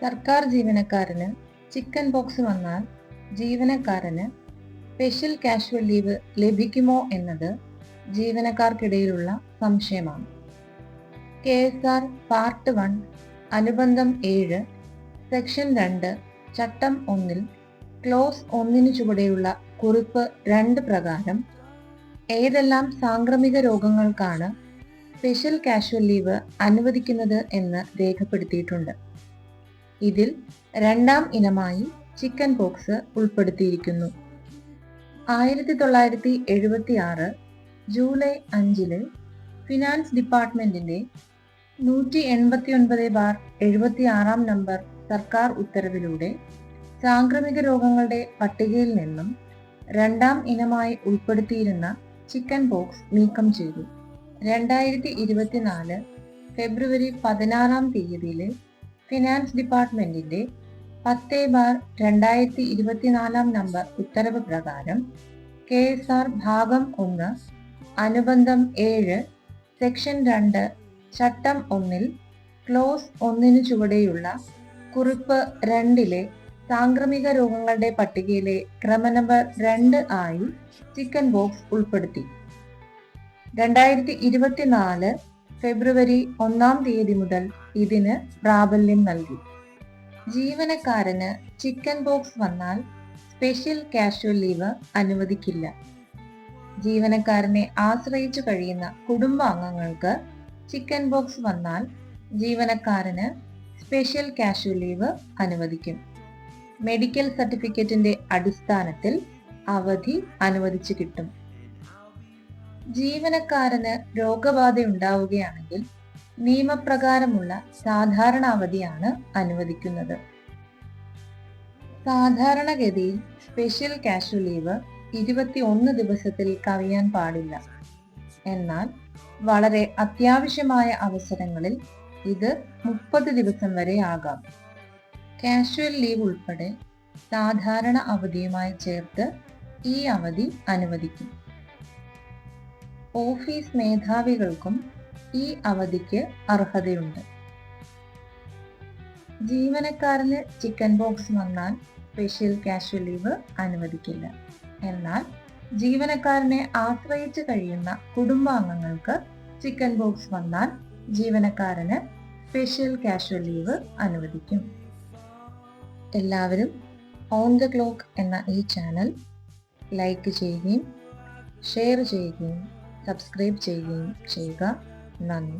സർക്കാർ ജീവനക്കാരന് chicken pox വന്നാൽ ജീവനക്കാരന് സ്പെഷ്യൽ കാഷ്വൽ ലീവ് ലഭിക്കുമോ എന്നത് ജീവനക്കാർക്കിടയിലുള്ള സംശയമാണ്. KSR പാർട്ട് 1 അനുബന്ധം 7 സെക്ഷൻ 2 ചട്ടം 1 ക്ലോസ് 1 ചുവടെയുള്ള കുറിപ്പ് 2 പ്രകാരം ഏതെല്ലാം സാംക്രമിക രോഗങ്ങൾക്കാണ് സ്പെഷ്യൽ കാഷ്വൽ ലീവ് അനുവദിക്കുന്നത് എന്ന് രേഖപ്പെടുത്തിയിട്ടുണ്ട്. ഇതിൽ രണ്ടാം ഇനമായി ചിക്കൻ പോക്സ് ഉൾപ്പെടുത്തിയിരിക്കുന്നു. 1976 ജൂലൈ 5 ഫിനാൻസ് ഡിപ്പാർട്ട്മെന്റിന്റെ 189/76 നമ്പർ സർക്കാർ ഉത്തരവിലൂടെ സാംക്രമിക രോഗങ്ങളുടെ പട്ടികയിൽ നിന്നും രണ്ടാം ഇനമായി ഉൾപ്പെടുത്തിയിരുന്ന ചിക്കൻ പോക്സ് നീക്കം ചെയ്തു. 2024 ഫെബ്രുവരി 16 ഫിനാൻസ് ഡിപ്പാർട്ട്മെന്റിന്റെ 10/2024 നമ്പർ ഉത്തരവ് പ്രകാരം KSR ഭാഗം 1 അനുബന്ധം 7 സെക്ഷൻ 2 ചട്ടം 1 ക്ലോസ് 1 ചുവടെയുള്ള കുറിപ്പ് 2 സാംക്രമിക രോഗങ്ങളുടെ പട്ടികയിലെ ക്രമനമ്പർ 2 ആയി ചിക്കൻ പോക്സ് ഉൾപ്പെടുത്തി. 2024 ഫെബ്രുവരി 1 മുതൽ ഇതിന് പ്രാബല്യം നൽകി. ജീവനക്കാരന് ചിക്കൻ പോക്സ് വന്നാൽ സ്പെഷ്യൽ കാഷ്വൽ ലീവ് അനുവദിക്കില്ല. ജീവനക്കാരനെ ആശ്രയിച്ചു കഴിയുന്ന കുടുംബാംഗങ്ങൾക്ക് ചിക്കൻ പോക്സ് വന്നാൽ ജീവനക്കാരന് സ്പെഷ്യൽ കാഷ്വൽ ലീവ് അനുവദിക്കും. മെഡിക്കൽ സർട്ടിഫിക്കറ്റിന്റെ അടിസ്ഥാനത്തിൽ അവധി അനുവദിച്ചു കിട്ടും. ജീവനക്കാരന് രോഗബാധയുണ്ടാവുകയാണെങ്കിൽ നിയമപ്രകാരമുള്ള സാധാരണ അവധിയാണ് അനുവദിക്കുന്നത്. സാധാരണഗതിയിൽ സ്പെഷ്യൽ കാഷ്വൽ ലീവ് 21 ദിവസത്തിൽ കവിയാൻ പാടില്ല. എന്നാൽ വളരെ അത്യാവശ്യമായ അവസരങ്ങളിൽ ഇത് 30 ദിവസം വരെ ആകാം. കാഷ്വൽ ലീവ് ഉൾപ്പെടെ സാധാരണ അവധിയുമായി ചേർത്ത് ഈ അവധി അനുവദിക്കും. ഓഫീസ് മേധാവികൾക്കും ഈ അവധിക്ക് അർഹതയുണ്ട്. ജീവനക്കാരന് ചിക്കൻ പോക്സ് വന്നാൽ സ്പെഷ്യൽ കാഷ്വൽ ലീവ് അനുവദിക്കില്ല. എന്നാൽ ജീവനക്കാരനെ ആശ്രയിച്ച് കഴിയുന്ന കുടുംബാംഗങ്ങൾക്ക് ചിക്കൻ പോക്സ് വന്നാൽ ജീവനക്കാരന് സ്പെഷ്യൽ കാഷ്വൽ ലീവ് അനുവദിക്കും. എല്ലാവരും ഓൺ ദ ക്ലോക്ക് എന്ന ഈ ചാനൽ ലൈക്ക് ചെയ്യുകയും ഷെയർ ചെയ്യുകയും സബ്സ്ക്രൈബ് ചെയ്യുകയും ചെയ്യുക. നന്ദി.